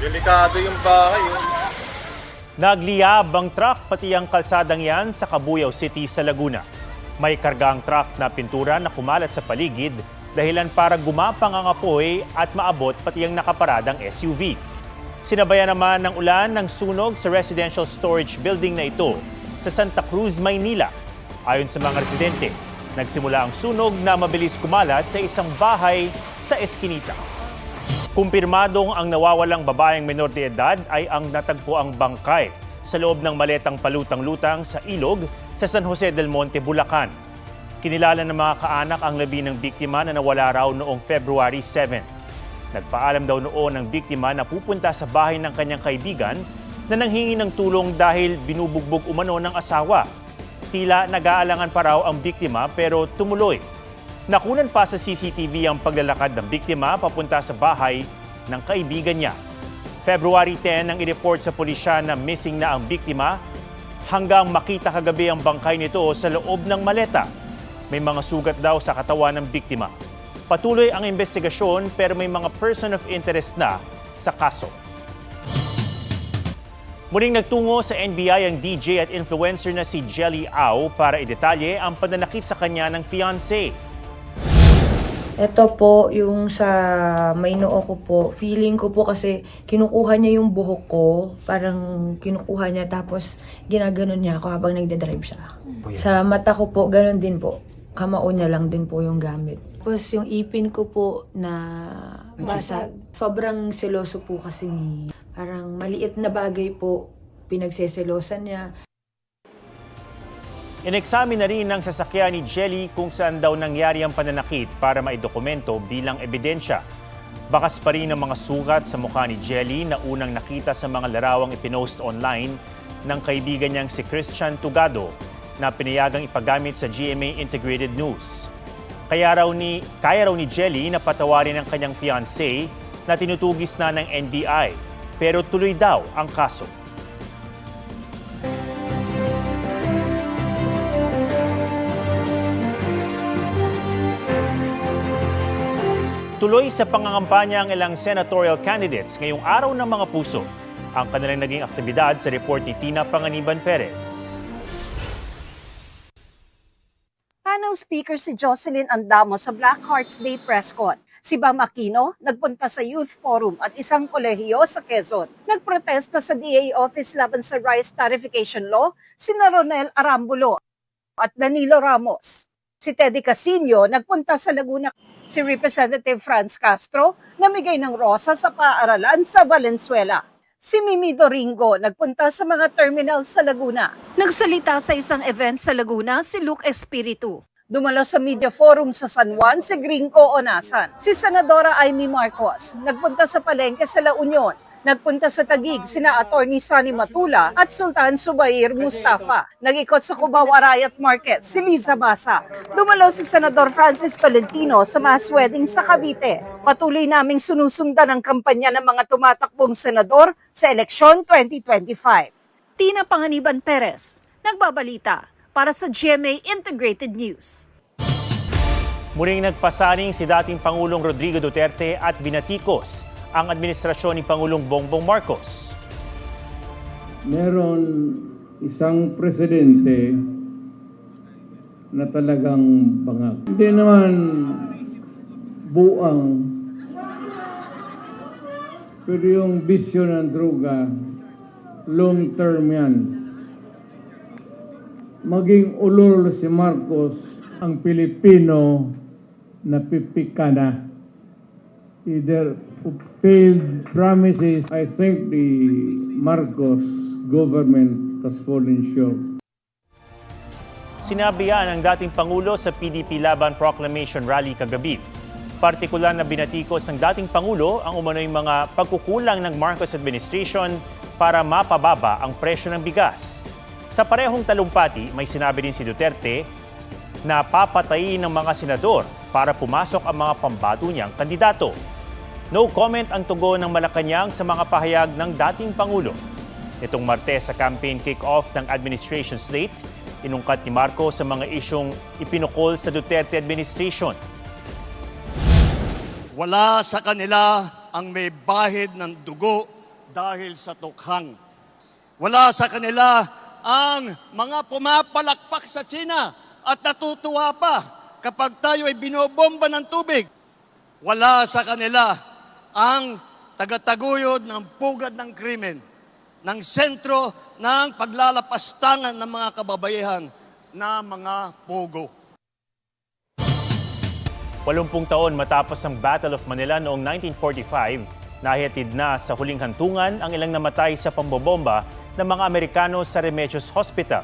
Delikado yung bahay. Nagliyab ang truck pati ang kalsadang yan sa Cabuyao City sa Laguna. May kargang truck na pintura na kumalat sa paligid dahilan para gumapang ang apoy at maabot pati ang nakaparadang SUV. Sinabayan naman ng ulan ng sunog sa residential storage building na ito sa Santa Cruz, Maynila. Ayon sa mga residente, nagsimula ang sunog na mabilis kumalat sa isang bahay sa Eskinita. Kumpirmadong ang nawawalang babaeng menor de edad ay ang natagpuang bangkay sa loob ng maletang palutang-lutang sa ilog sa San Jose del Monte, Bulacan. Kinilala ng mga kaanak ang labi ng biktima na nawala raw noong February 7. Nagpaalam daw noon ng biktima na pupunta sa bahay ng kanyang kaibigan na nanghingi ng tulong dahil binubugbog umano ng asawa. Tila nag-aalangan pa raw ang biktima pero tumuloy. Nakunan pa sa CCTV ang paglalakad ng biktima papunta sa bahay ng kaibigan niya. February 10 nang i-report sa pulisya na missing na ang biktima hanggang makita kagabi ang bangkay nito sa loob ng maleta. May mga sugat daw sa katawan ng biktima. Patuloy ang investigasyon pero may mga person of interest na sa kaso. Muling nagtungo sa NBI ang DJ at influencer na si Jelly Au para idetalye ang pananakit sa kanya ng fiancé. Ito po, yung sa may noo ko po, feeling ko po kasi kinukuha niya yung buhok ko, parang kinukuha niya tapos ginaganon niya ako habang nagdadrive siya. Sa mata ko po, ganon din po. Kamao niya lang din po yung gamit. Tapos yung ipin ko po na basag. Sobrang seloso po kasi ni parang maliit na bagay po, pinagseselosan niya. Ineksamin na rin ng sasakyan ni Jelly kung saan daw nangyari ang pananakit para maidokumento bilang ebidensya. Bakas pa rin ang mga sugat sa mukha ni Jelly na unang nakita sa mga larawang ipinost online ng kaibigan niyang si Christian Tugado na pinayagang ipagamit sa GMA Integrated News. Kaya raw ni Jelly na patawarin ang kanyang fiancé na tinutugis na ng NBI pero tuloy daw ang kaso. Tuloy sa pangangampanya ang ilang senatorial candidates ngayong araw ng mga puso. Ang kanilang naging aktibidad sa report ni Tina Panganiban Perez. Panel speaker si Jocelyn Andamo sa Black Hearts Day press con. Si Bam Aquino nagpunta sa Youth Forum at isang kolehiyo sa Quezon. Nagprotesta sa DA office laban sa rice tariffication law sina Ronel Arambulo at Danilo Ramos. Si Teddy Casino nagpunta sa Laguna. Si Representative Franz Castro namigay ng rosa sa paaralan sa Valenzuela. Si Mimi Doringo nagpunta sa mga terminal sa Laguna. Nagsalita sa isang event sa Laguna si Luke Espiritu. Dumalo sa media forum sa San Juan si Gringo Onasan. Si Senadora Amy Marcos nagpunta sa palengke sa La Union. Nagpunta sa Taguig sina Attorney Sunny Matula at Sultan Subair Mustafa. Nag-ikot sa Cubao Arayat Market si Liza Basa. Dumalo si Senador Francis Tolentino sa mass wedding sa Cavite. Patuloy naming sinusundan ang kampanya ng mga tumatakbong senador sa eleksyon 2025. Tina Panganiban Perez, nagbabalita para sa GMA Integrated News. Muling nagpasaring si dating Pangulong Rodrigo Duterte at binatikos ang administrasyon ni Pangulong Bongbong Marcos. Meron isang presidente na talagang bangag. Hindi naman buang, pero yung bisyo ng droga, long term yan. Maging ulol si Marcos, ang Pilipino na pipika na. Either failed promises, I think the Marcos government has fallen short. Sinabi yan ng dating Pangulo sa PDP Laban Proclamation Rally kagabi. Partikular na binatikos ng dating Pangulo ang umano'y mga pagkukulang ng Marcos administration para mapababa ang presyo ng bigas. Sa parehong talumpati, may sinabi din si Duterte na papatayin ng mga senador para pumasok ang mga pambato niyang kandidato. No comment ang tugon ng Malacanang sa mga pahayag ng dating Pangulo. Itong Martes sa campaign kick-off ng administration slate, inungkat ni Marcos sa mga isyong ipinukol sa Duterte administration. Wala sa kanila ang may bahid ng dugo dahil sa tukhang. Wala sa kanila ang mga pumapalakpak sa China at natutuwa pa kapag tayo ay binobomba ng tubig. Wala sa kanila ang tagataguyod ng pugad ng krimen, ng sentro ng paglalapastangan ng mga kababaihan na mga pogo. 80 taon matapos ang Battle of Manila noong 1945, nahihatid na sa huling hantungan ang ilang namatay sa pambobomba ng mga Amerikano sa Remedios Hospital.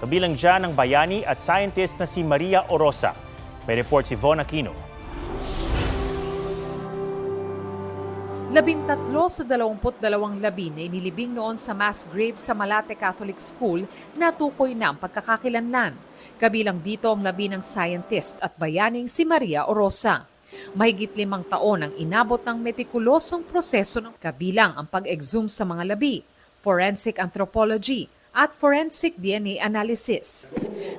Kabilang dyan ang bayani at scientist na si Maria Orosa. May report si Von Aquino. 13 sa 22 labi na inilibing noon sa mass grave sa Malate Catholic School na tukoy na ang pagkakakilanlan. Kabilang dito ang labi ng scientist at bayaning si Maria Orosa. Mahigit 5 taon ang inabot ng metikulosong proseso ng kabilang ang pag-exhume sa mga labi, forensic anthropology at forensic DNA analysis.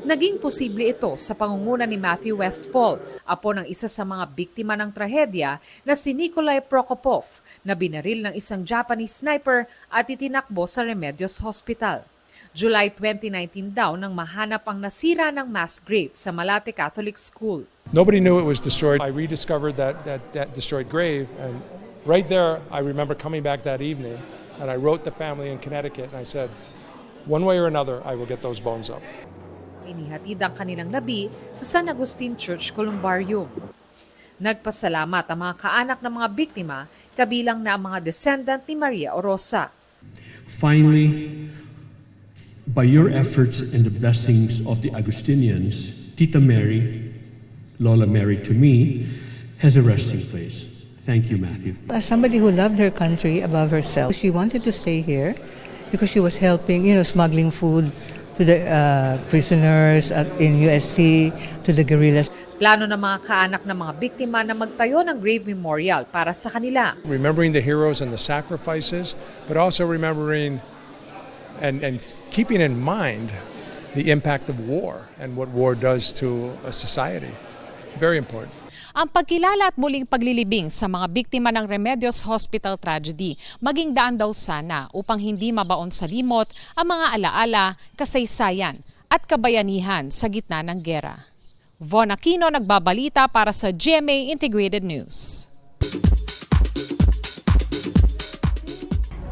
Naging posible ito sa pangunguna ni Matthew Westfall, apo ng isa sa mga biktima ng trahedya na si Nikolai Prokopov, na binaril ng isang Japanese sniper at itinakbo sa Remedios Hospital. July 2019 daw nang mahanap ang nasira ng mass grave sa Malate Catholic School. Nobody knew it was destroyed. I rediscovered that destroyed grave, and right there, I remember coming back that evening, and I wrote the family in Connecticut, and I said, one way or another, I will get those bones up. Inihatid ang kanilang labi sa San Agustin Church Columbarium. Nagpasalamat ang mga kaanak ng mga biktima, kabilang na ang mga descendant ni Maria Orosa. Finally, by your efforts and the blessings of the Agustinians, Tita Mary, Lola Mary to me, has a resting place. Thank you, Matthew. As somebody who loved her country above herself, she wanted to stay here because she was helping, smuggling food to the prisoners in UST, to the guerrillas. Plano ng mga kaanak ng mga biktima na magtayo ng grave memorial para sa kanila. Remembering the heroes and the sacrifices, but also remembering and keeping in mind the impact of war and what war does to a society. Very important. Ang pagkilala at muling paglilibing sa mga biktima ng Remedios Hospital tragedy maging daan daw sana upang hindi mabaon sa limot ang mga alaala, kasaysayan at kabayanihan sa gitna ng gera. Von Aquino nagbabalita para sa GMA Integrated News.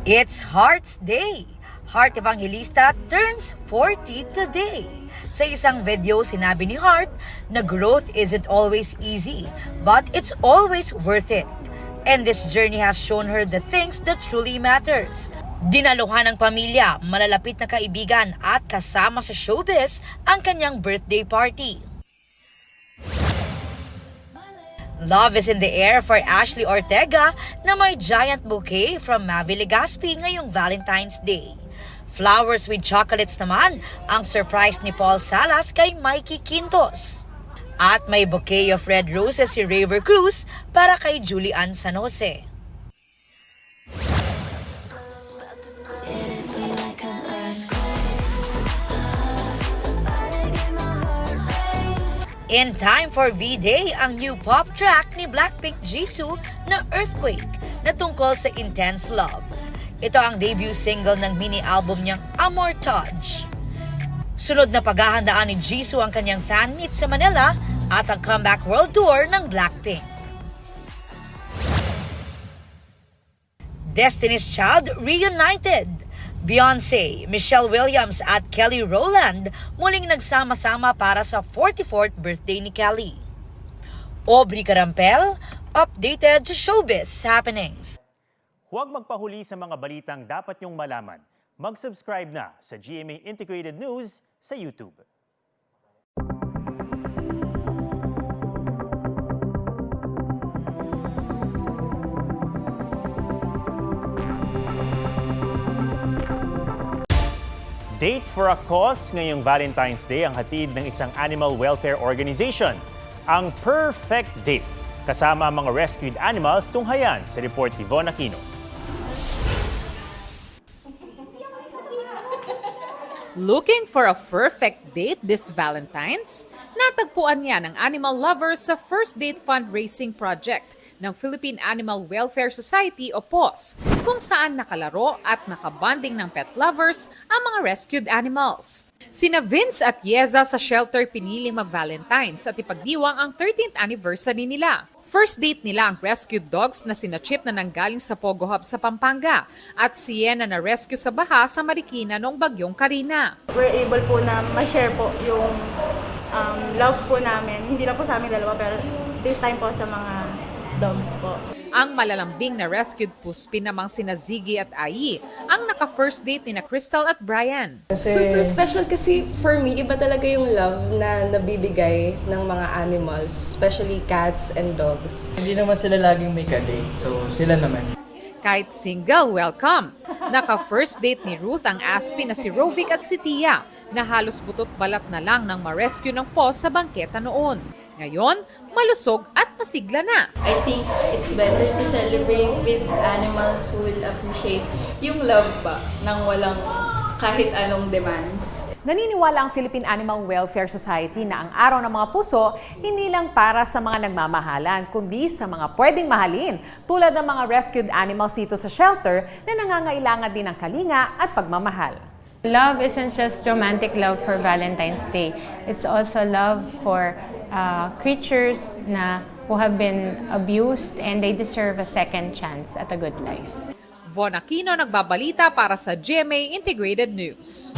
It's Heart's Day. Heart Evangelista turns 40 today. Sa isang video, sinabi ni Hart na growth isn't always easy, but it's always worth it. And this journey has shown her the things that truly matters. Dinaluhan ng pamilya, malalapit na kaibigan at kasama sa showbiz ang kanyang birthday party. Love is in the air for Ashley Ortega na may giant bouquet from Mavi Legaspi ngayong Valentine's Day. Flowers with chocolates naman ang surprise ni Paul Salas kay Mikey Quintos. At may bouquet of red roses si Raver Cruz para kay Julian San Jose. In time for V-Day, ang new pop track ni Blackpink Jisoo na Earthquake na tungkol sa intense love. Ito ang debut single ng mini-album niyang Amor Touch. Sunod na paghahandaan ni Jisoo ang kanyang fan meet sa Manila at ang comeback world tour ng Blackpink. Destiny's Child reunited. Beyoncé, Michelle Williams at Kelly Rowland muling nagsama-sama para sa 44th birthday ni Kelly. Aubrey Carampel, updated sa showbiz happenings. Huwag magpahuli sa mga balitang dapat niyong malaman. Mag-subscribe na sa GMA Integrated News sa YouTube. Date for a Cause ngayong Valentine's Day ang hatid ng isang animal welfare organization, ang Perfect Date. Kasama ang mga rescued animals tunghayan sa report ni Von Aquino. Looking for a perfect date this Valentine's? Natagpuan niya ng animal lovers sa First Date fundraising project ng Philippine Animal Welfare Society o PAWS, kung saan nakalaro at nakabanding ng pet lovers ang mga rescued animals. Sina Vince at Yeza sa shelter piniling mag-Valentine's at ipagdiwang ang 13th anniversary nila. First date nila ang rescued dogs na sina Chip na nanggaling sa Pogo Hub sa Pampanga at si Yen na rescue sa baha sa Marikina noong bagyong Karina. We're able po na ma-share po yung love po namin. Hindi lang po sa amin dalawa pero this time po sa mga dogs po. Ang malalambing na rescued puspin namang sina Ziggy at Ai ang naka-first date ni na Crystal at Brian. Super special kasi for me, iba talaga yung love na nabibigay ng mga animals, especially cats and dogs. Hindi naman sila laging may kadate, so sila naman. Kahit single, welcome! Naka-first date ni Ruth ang aspi na si Rovic at si Tia na halos butot balat na lang nang ma-rescue ng PAWS sa bangketa noon. Ngayon, malusog at masigla na. I think it's better to celebrate with animals who will appreciate yung love ba ng walang kahit anong demands. Naniniwala ang Philippine Animal Welfare Society na ang Araw ng Mga Puso hindi lang para sa mga nagmamahalan, kundi sa mga pwedeng mahalin, tulad ng mga rescued animals dito sa shelter na nangangailangan din ng kalinga at pagmamahal. Love isn't just romantic love for Valentine's Day. It's also love for creatures who have been abused and they deserve a second chance at a good life. Von Aquino nagbabalita para sa GMA Integrated News.